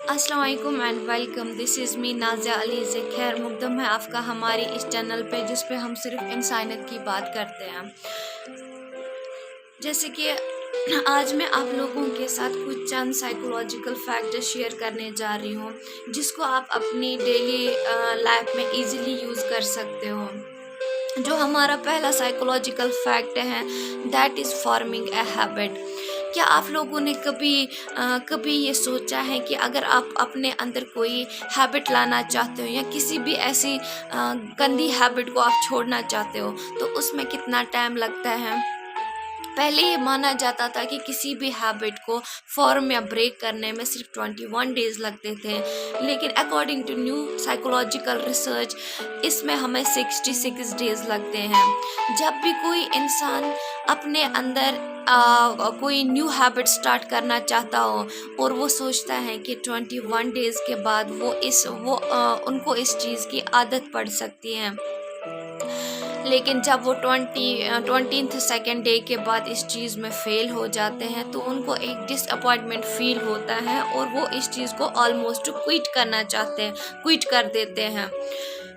अस्सलाम वालेकुम and welcome. This is me Nazia Ali से खैर मुकदम है आपका हमारी इस चैनल पे जिस पे हम सिर्फ इंसानियत की बात करते हैं। जैसे कि आज मैं आप लोगों के साथ कुछ चंद साइकोलॉजिकल फैक्टर शेयर करने जा रही हूँ जिसको आप अपनी डेली लाइफ में इजीली यूज़ कर सकते हो। जो हमारा पहला साइकोलॉजिकल फैक्ट है that is forming a habit. क्या आप लोगों ने कभी ये सोचा है कि अगर आप अपने अंदर कोई हैबिट लाना चाहते हो या किसी भी ऐसी गंदी हैबिट को आप छोड़ना चाहते हो तो उसमें कितना टाइम लगता है। पहले ये माना जाता था कि किसी भी हैबिट को फॉर्म या ब्रेक करने में सिर्फ 21 डेज लगते थे, लेकिन according to new psychological research इसमें हमें 66 डेज लगते हैं। जब भी कोई इंसान अपने अंदर कोई न्यू हैबिट स्टार्ट करना चाहता हो और वो सोचता है कि 21 डेज के बाद उनको इस चीज़ की आदत पड़ सकती है, लेकिन जब वो 22nd डे के बाद इस चीज़ में फ़ेल हो जाते हैं तो उनको एक डिसअपॉइंटमेंट फील होता है और वो इस चीज़ को ऑलमोस्ट क्विट कर देते हैं।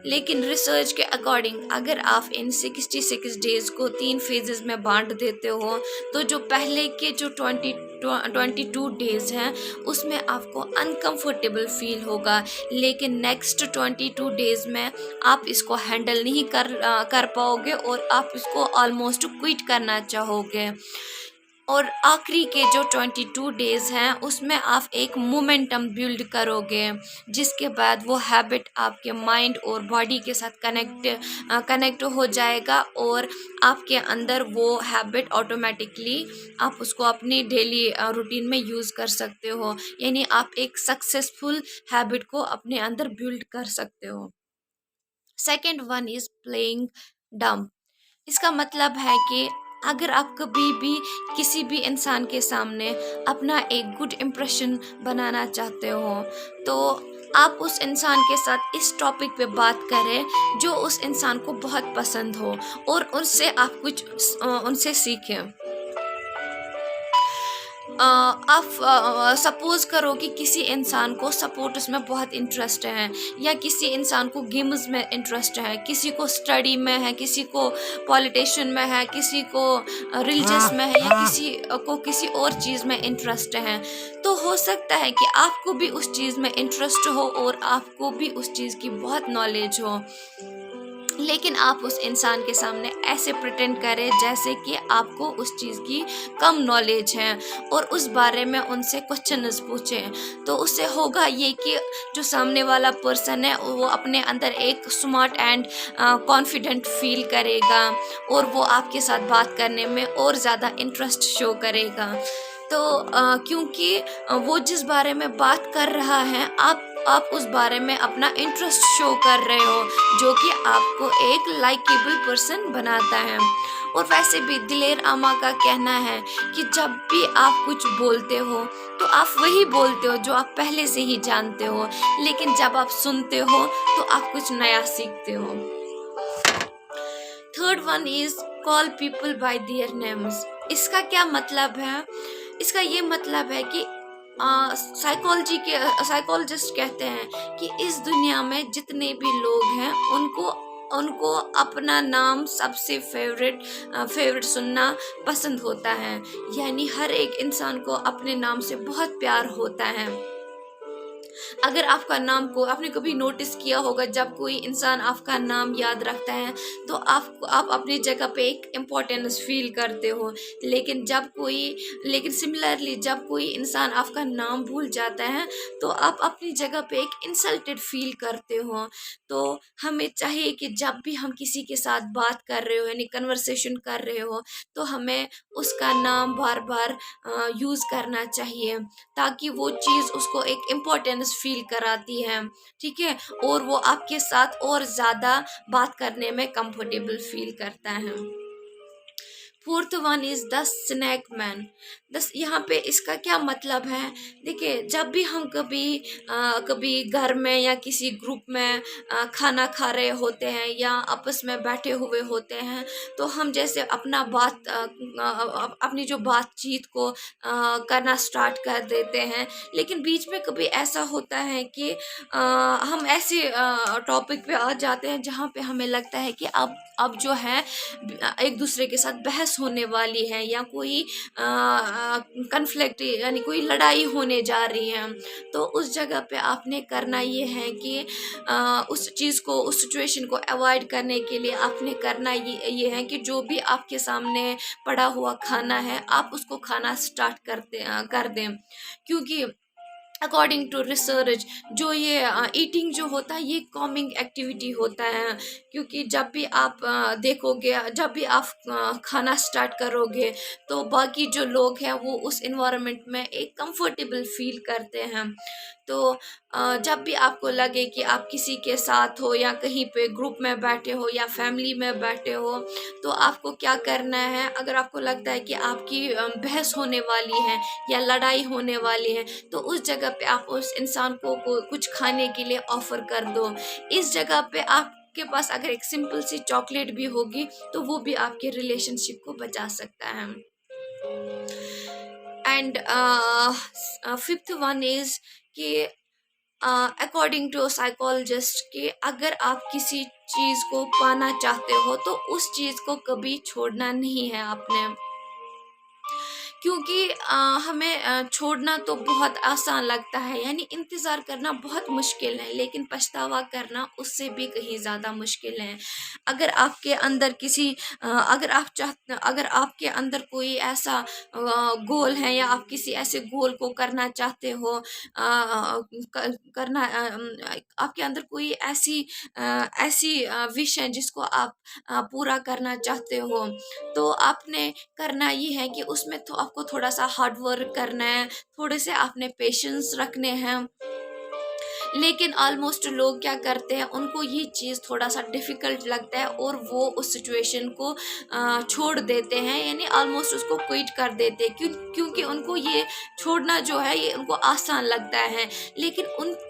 लेकिन रिसर्च के अकॉर्डिंग अगर आप इन 66 डेज़ को 3 फेजेस में बांट देते हो तो जो पहले के जो 22 डेज़ हैं उसमें आपको अनकंफर्टेबल फील होगा, लेकिन नेक्स्ट 22 डेज़ में आप इसको हैंडल नहीं कर पाओगे और आप इसको ऑलमोस्ट क्विट करना चाहोगे। और आखिरी के जो 22 डेज़ हैं उसमें आप एक मोमेंटम बिल्ड करोगे जिसके बाद वो हैबिट आपके माइंड और बॉडी के साथ कनेक्ट हो जाएगा और आपके अंदर वो हैबिट ऑटोमेटिकली आप उसको अपनी डेली रूटीन में यूज़ कर सकते हो, यानी आप एक सक्सेसफुल हैबिट को अपने अंदर बिल्ड कर सकते हो। Second one is playing dumb. इसका मतलब है कि अगर आप कभी भी किसी भी इंसान के सामने अपना एक गुड इम्प्रेशन बनाना चाहते हो तो आप उस इंसान के साथ इस टॉपिक पे बात करें जो उस इंसान को बहुत पसंद हो और उनसे आप कुछ उनसे सीखें। आप सपोज करो कि किसी इंसान को सपोर्ट्स में बहुत इंटरेस्ट है या किसी इंसान को गेम्स में इंटरेस्ट है, किसी को स्टडी में है, किसी को पॉलिटिशियन में है, किसी को रिलीजियस में है या किसी को किसी और चीज़ में इंटरेस्ट है। तो हो सकता है कि आपको भी उस चीज़ में इंटरेस्ट हो और आपको भी उस चीज़ की बहुत नॉलेज हो, लेकिन आप उस इंसान के सामने ऐसे प्रिटेंड करें जैसे कि आपको उस चीज़ की कम नॉलेज है और उस बारे में उनसे क्वेश्चंस पूछें। तो उससे होगा ये कि जो सामने वाला पर्सन है वो अपने अंदर एक स्मार्ट एंड कॉन्फिडेंट फील करेगा और वो आपके साथ बात करने में और ज़्यादा इंटरेस्ट शो करेगा। तो क्योंकि वो जिस बारे में बात कर रहा है आप उस बारे में अपना इंटरेस्ट शो कर रहे हो जो कि आपको एक लाइकेबल पर्सन बनाता है। और वैसे भी दिलेर आमा का कहना है कि जब भी आप कुछ बोलते हो तो आप वही बोलते हो जो आप पहले से ही जानते हो, लेकिन जब आप सुनते हो तो आप कुछ नया सीखते हो। Third one is call people bye their names. इसका क्या मतलब है? इसका ये मतलब है कि साइकोलॉजिस्ट कहते हैं कि इस दुनिया में जितने भी लोग हैं उनको उनको अपना नाम सबसे फेवरेट सुनना पसंद होता है, यानी हर एक इंसान को अपने नाम से बहुत प्यार होता है। अगर आपका नाम को आपने कभी नोटिस किया होगा, जब कोई इंसान आपका नाम याद रखता है तो आप अपनी जगह पे एक इम्पोर्टेंस फील करते हो, लेकिन सिमिलरली जब कोई इंसान आपका नाम भूल जाता है तो आप अपनी जगह पे एक इंसल्टेड फील करते हो। तो हमें चाहिए कि जब भी हम किसी के साथ बात कर रहे हो यानी कन्वर्सेशन कर रहे हो तो हमें उसका नाम बार बार यूज़ करना चाहिए ताकि वो चीज़ उसको एक इम्पोर्टेंस फील कराती है, ठीक है, और वो आपके साथ और ज़्यादा बात करने में कंफर्टेबल फील करता है। Fourth one is the snake man. दस यहाँ पे इसका क्या मतलब है? देखिए, जब भी हम कभी घर में या किसी ग्रुप में खाना खा रहे होते हैं या आपस में बैठे हुए होते हैं, तो हम जैसे अपनी जो बातचीत को करना स्टार्ट कर देते हैं, लेकिन बीच में कभी ऐसा होता है कि हम ऐसे टॉपिक पे आ जाते हैं जहाँ पे हमें लगता है कि अब जो है एक दूसरे के साथ बहस होने वाली है या कोई कन्फ्लिक्ट यानी कोई लड़ाई होने जा रही है। तो उस जगह पे आपने करना ये है कि उस चीज़ को, उस सिचुएशन को अवॉइड करने के लिए आपने करना ये है कि जो भी आपके सामने पड़ा हुआ खाना है, आप उसको खाना स्टार्ट कर दें। क्योंकि अकॉर्डिंग टू रिसर्च, जो ये ईटिंग जो होता है, ये कॉमिंग एक्टिविटी होता है। क्योंकि जब भी आप देखोगे, जब भी आप खाना स्टार्ट करोगे, तो बाकी जो लोग हैं वो उस इन्वायरमेंट में एक कंफर्टेबल फील करते हैं। तो जब भी आपको लगे कि आप किसी के साथ हो या कहीं पे ग्रुप में बैठे हो या फैमिली में बैठे हो, तो आपको क्या करना है, अगर आपको लगता है कि आपकी बहस होने वाली है या लड़ाई होने वाली है, तो उस जगह पे आप उस इंसान को कुछ खाने के लिए ऑफर कर दो। इस जगह पे आपके पास अगर एक सिंपल सी चॉकलेट भी होगी, तो वो भी आपके रिलेशनशिप को बचा सकता है। एंड फिफ्थ वन इज कि अकॉर्डिंग टू साइकोलॉजिस्ट, कि अगर आप किसी चीज़ को पाना चाहते हो, तो उस चीज़ को कभी छोड़ना नहीं है आपने। क्योंकि हमें छोड़ना तो बहुत आसान लगता है, यानी इंतज़ार करना बहुत मुश्किल है, लेकिन पछतावा करना उससे भी कहीं ज़्यादा मुश्किल है। अगर आपके अंदर अगर आपके अंदर कोई ऐसा गोल है या आप किसी ऐसे गोल को करना चाहते हो, आपके अंदर कोई ऐसी विश है जिसको आप पूरा करना चाहते हो, तो आपने करना ये है कि उसमें तो आपको थोड़ा सा हार्ड वर्क करना है, थोड़े से आपने पेशेंस रखने हैं। लेकिन ऑलमोस्ट लोग क्या करते हैं, उनको ये चीज़ थोड़ा सा डिफ़िकल्ट लगता है और वो उस सिचुएशन को छोड़ देते हैं, यानी ऑलमोस्ट उसको क्विट कर देते हैं। क्योंकि उनको ये छोड़ना जो है, ये उनको आसान लगता है, लेकिन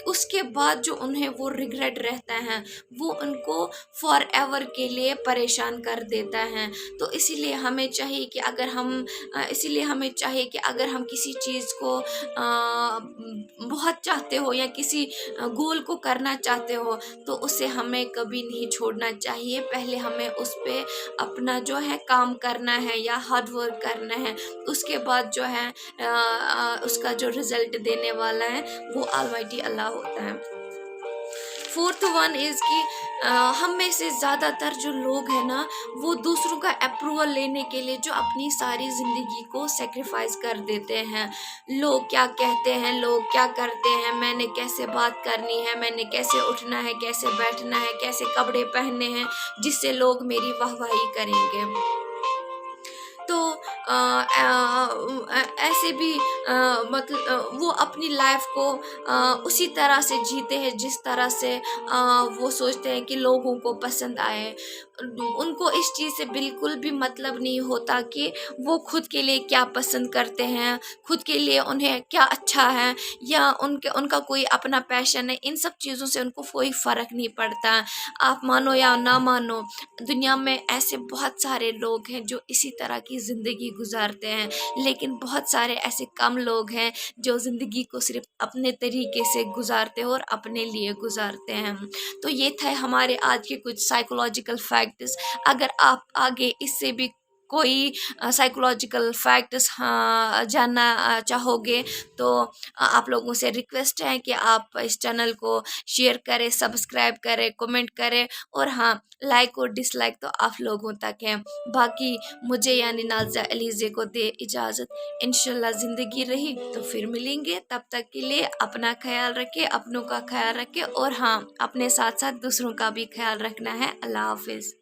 उसके बाद जो उन्हें वो रिग्रेट रहता है, वो उनको फॉर एवर के लिए परेशान कर देता है। तो इसीलिए हमें चाहिए कि अगर हम किसी चीज़ को बहुत चाहते हो या किसी गोल को करना चाहते हो, तो उसे हमें कभी नहीं छोड़ना चाहिए। पहले हमें उस पे अपना जो है काम करना है या हार्ड वर्क करना है, उसके बाद जो है उसका जो रिजल्ट देने वाला है वो ऑलमाइटी अल्लाह होता है। फोर्थ वन इज़ कि हम में से ज़्यादातर जो लोग हैं ना, वो दूसरों का अप्रूवल लेने के लिए जो अपनी सारी ज़िंदगी को सेक्रीफाइस कर देते हैं। लोग क्या कहते हैं, लोग क्या करते हैं, मैंने कैसे बात करनी है, मैंने कैसे उठना है, कैसे बैठना है, कैसे कपड़े पहनने हैं, जिससे लोग मेरी वाहवाही करेंगे। तो ऐसे भी वो अपनी लाइफ को उसी तरह से जीते हैं जिस तरह से वो सोचते हैं कि लोगों को पसंद आए। उनको इस चीज़ से बिल्कुल भी मतलब नहीं होता कि वो खुद के लिए क्या पसंद करते हैं, खुद के लिए उन्हें क्या अच्छा है, या उनका कोई अपना पैशन है। इन सब चीज़ों से उनको कोई फ़र्क नहीं पड़ता। आप मानो या ना मानो, दुनिया में ऐसे बहुत सारे लोग हैं जो इसी तरह की ज़िंदगी गुजारते हैं, लेकिन बहुत सारे ऐसे कम लोग हैं जो ज़िंदगी को सिर्फ अपने तरीके से गुजारते हैं और अपने लिए गुजारते हैं। तो ये थे हमारे आज के कुछ साइकोलॉजिकल फैक्ट्स। अगर आप आगे इससे भी कोई साइकोलॉजिकल फैक्ट्स जानना चाहोगे, तो आप लोगों से रिक्वेस्ट है कि आप इस चैनल को शेयर करें, सब्सक्राइब करें, कमेंट करें, और हाँ, लाइक और डिसलाइक तो आप लोगों तक है। बाकी मुझे यानी नाज़ा अलीज़े को दे इजाज़त। इंशाल्लाह ज़िंदगी रही तो फिर मिलेंगे। तब तक के लिए अपना ख्याल रखें, अपनों का ख्याल रखें, और हाँ, अपने साथ साथ दूसरों का भी ख्याल रखना है। अल्लाह हाफिज़।